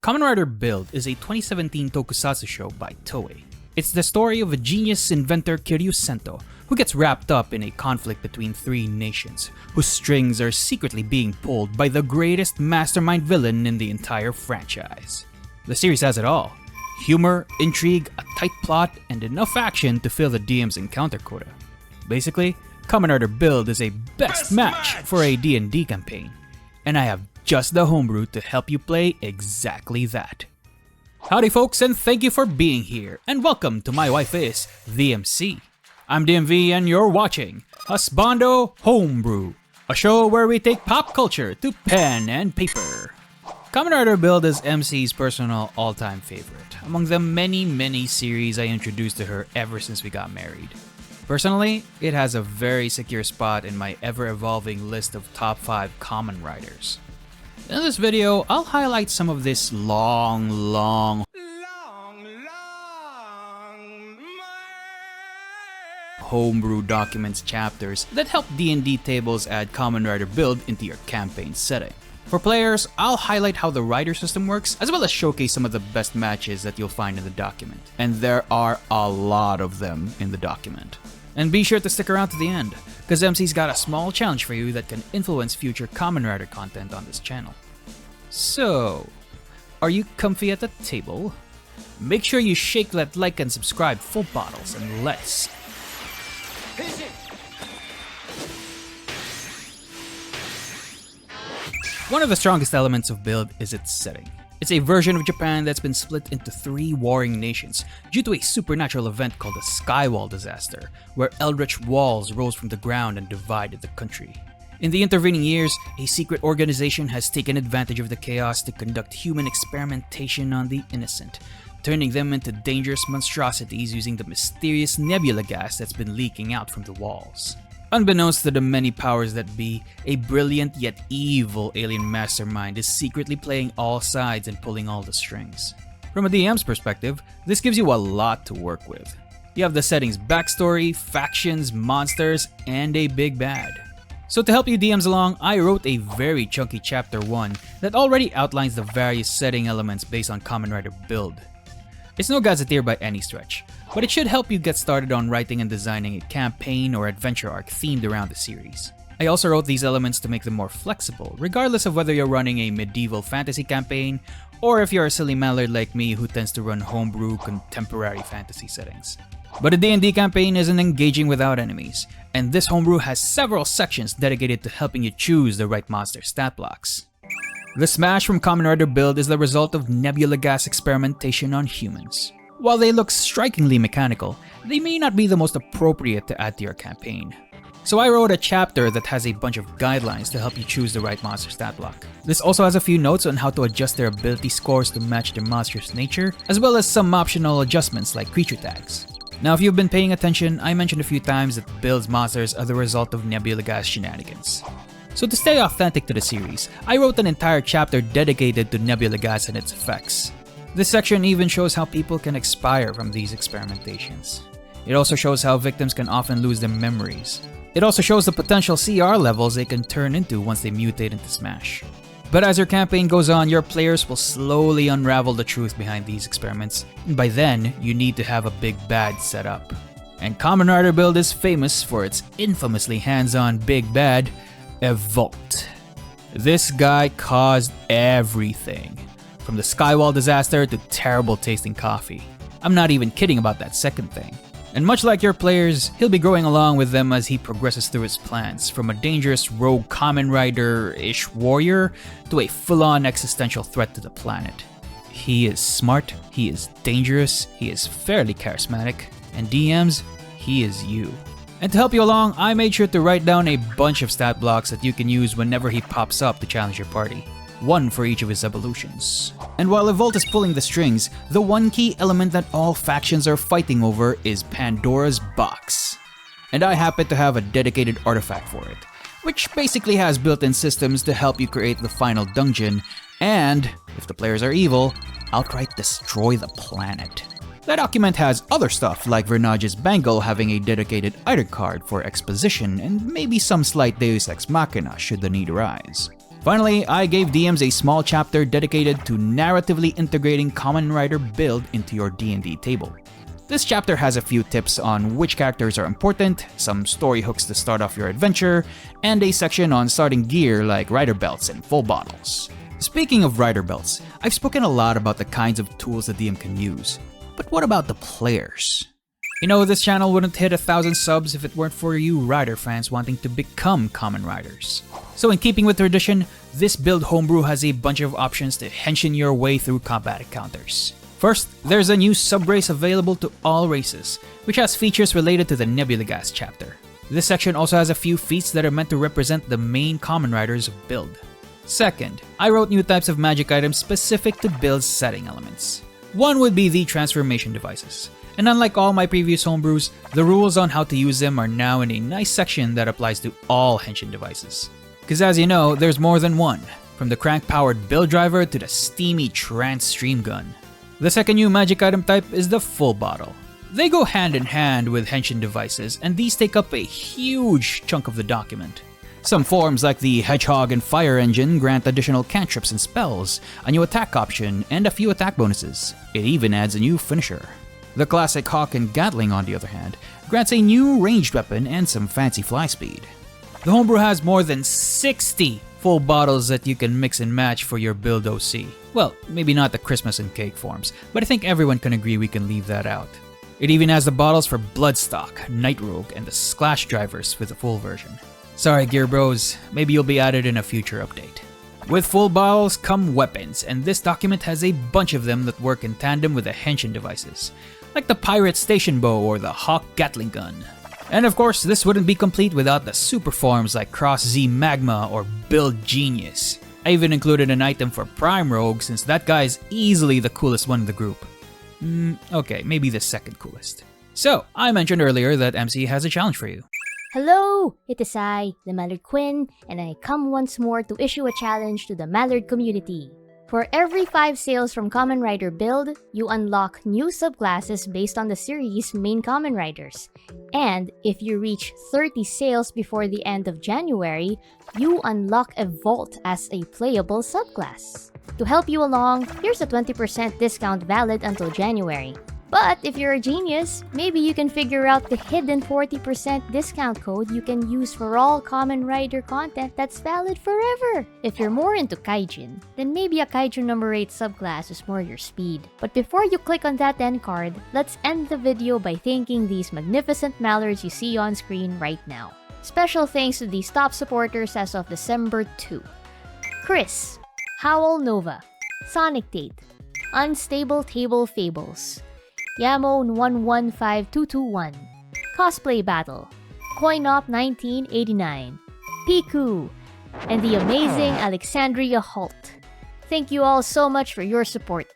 Kamen Rider Build is a 2017 tokusatsu show by Toei. It's the story of a genius inventor Kiryu Sento, who gets wrapped up in a conflict between three nations, whose strings are secretly being pulled by the greatest mastermind villain in the entire franchise. The series has it all: humor, intrigue, a tight plot, and enough action to fill the DM's encounter quota. Basically, Kamen Rider Build is a best match for a D&D campaign, and I have just the homebrew to help you play exactly that. Howdy folks, and thank you for being here, and welcome to My Wife Is the MC. I'm DMV and you're watching Husbando Homebrew, a show where we take pop culture to pen and paper. Kamen Rider Build is MC's personal all-time favorite, among the many series I introduced to her ever since we got married. Personally, it has a very secure spot in my ever-evolving list of top 5 Kamen Riders. In this video, I'll highlight some of this long homebrew documents chapters that help D&D tables add Kamen Rider Build into your campaign setting. For players, I'll highlight how the rider system works, as well as showcase some of the best matches that you'll find in the document. And there are a lot of them in the document. And be sure to stick around to the end, because MC's got a small challenge for you that can influence future Kamen Rider content on this channel. So, are you comfy at the table? Make sure you shake that like and subscribe full bottles, and let's... One of the strongest elements of Build is its setting. It's a version of Japan that's been split into 3 warring nations due to a supernatural event called the Skywall Disaster, where eldritch walls rose from the ground and divided the country. In the intervening years, a secret organization has taken advantage of the chaos to conduct human experimentation on the innocent, turning them into dangerous monstrosities using the mysterious nebula gas that's been leaking out from the walls. Unbeknownst to the many powers that be, a brilliant yet evil alien mastermind is secretly playing all sides and pulling all the strings. From a DM's perspective, this gives you a lot to work with. You have the setting's backstory, factions, monsters, and a big bad. So to help you DMs along, I wrote a very chunky chapter 1 that already outlines the various setting elements based on Kamen Rider Build. It's no gazetteer by any stretch, but it should help you get started on writing and designing a campaign or adventure arc themed around the series. I also wrote these elements to make them more flexible, regardless of whether you're running a medieval fantasy campaign or if you're a silly mallard like me who tends to run homebrew contemporary fantasy settings. But a D&D campaign isn't engaging without enemies, and this homebrew has several sections dedicated to helping you choose the right monster stat blocks. The smash from Kamen Rider Build is the result of nebula gas experimentation on humans. While they look strikingly mechanical, they may not be the most appropriate to add to your campaign. So I wrote a chapter that has a bunch of guidelines to help you choose the right monster stat block. This also has a few notes on how to adjust their ability scores to match their monster's nature, as well as some optional adjustments like creature tags. Now if you've been paying attention, I mentioned a few times that Build's monsters are the result of nebula gas shenanigans. So to stay authentic to the series, I wrote an entire chapter dedicated to nebula gas and its effects. This section even shows how people can expire from these experimentations. It also shows how victims can often lose their memories. It also shows the potential CR levels they can turn into once they mutate into Smash. But as your campaign goes on, your players will slowly unravel the truth behind these experiments, and by then, you need to have a big bad set up. And Kamen Rider Build is famous for its infamously hands-on big bad, Evolt. This guy caused everything, from the Skywall disaster to terrible tasting coffee. I'm not even kidding about that second thing. And much like your players, he'll be growing along with them as he progresses through his plans, from a dangerous rogue Kamen Rider-ish warrior to a full-on existential threat to the planet. He is smart, he is dangerous, he is fairly charismatic, and DMs, he is you. And to help you along, I made sure to write down a bunch of stat blocks that you can use whenever he pops up to challenge your party. One for each of his evolutions. And while Evolt is pulling the strings, the one key element that all factions are fighting over is Pandora's Box. And I happen to have a dedicated artifact for it, which basically has built-in systems to help you create the final dungeon and, if the players are evil, outright destroy the planet. That document has other stuff like Vernage's Bangle having a dedicated item card for exposition and maybe some slight Deus Ex Machina should the need arise. Finally, I gave DMs a small chapter dedicated to narratively integrating Kamen Rider Build into your D&D table. This chapter has a few tips on which characters are important, some story hooks to start off your adventure, and a section on starting gear like rider belts and full bottles. Speaking of rider belts, I've spoken a lot about the kinds of tools the DM can use, but what about the players? You know, this channel wouldn't hit 1,000 subs if it weren't for you rider fans wanting to become Kamen Riders. So in keeping with tradition, this build homebrew has a bunch of options to henshin your way through combat encounters. First, there's a new sub-race available to all races, which has features related to the Nebula Gas chapter. This section also has a few feats that are meant to represent the main Kamen Riders of Build. Second, I wrote new types of magic items specific to Build's setting elements. One would be the transformation devices. And unlike all my previous homebrews, the rules on how to use them are now in a nice section that applies to all henshin devices. Cause as you know, there's more than one, from the crank-powered build driver to the steamy trans stream gun. The second new magic item type is the full bottle. They go hand in hand with henshin devices, and these take up a huge chunk of the document. Some forms like the Hedgehog and Fire Engine grant additional cantrips and spells, a new attack option, and a few attack bonuses. It even adds a new finisher. The classic Hawk and Gatling, on the other hand, grants a new ranged weapon and some fancy fly speed. The homebrew has more than 60 full bottles that you can mix and match for your build OC. Well, maybe not the Christmas and cake forms, but I think everyone can agree we can leave that out. It even has the bottles for Bloodstock, Night Rogue, and the Splash drivers for the full version. Sorry Gear Bros, maybe you'll be added in a future update. With full bottles come weapons, and this document has a bunch of them that work in tandem with the henshin devices, like the Pirate Station Bow or the Hawk Gatling Gun. And of course, this wouldn't be complete without the super forms like Cross Z Magma or Build Genius. I even included an item for Prime Rogue since that guy is easily the coolest one in the group. Okay, maybe the second coolest. So, I mentioned earlier that MC has a challenge for you. Hello! It is I, the Mallard Queen, and I come once more to issue a challenge to the Mallard community. For every 5 sales from Kamen Rider Build, you unlock new subclasses based on the series' main Kamen Riders. And if you reach 30 sales before the end of January, you unlock a Vault as a playable subclass. To help you along, here's a 20% discount valid until January. But if you're a genius, maybe you can figure out the hidden 40% discount code you can use for all Kamen Rider content that's valid forever. If you're more into Kaijin, then maybe a Kaiju number 8 subclass is more your speed. But before you click on that end card, let's end the video by thanking these magnificent mallards you see on screen right now. Special thanks to these top supporters as of December 2. Chris, Howl Nova, Sonic Tate, Unstable Table Fables, Yamo115221, Cosplay Battle, Coinop 1989, Piku, and the amazing Alexandria Holt. Thank you all so much for your support.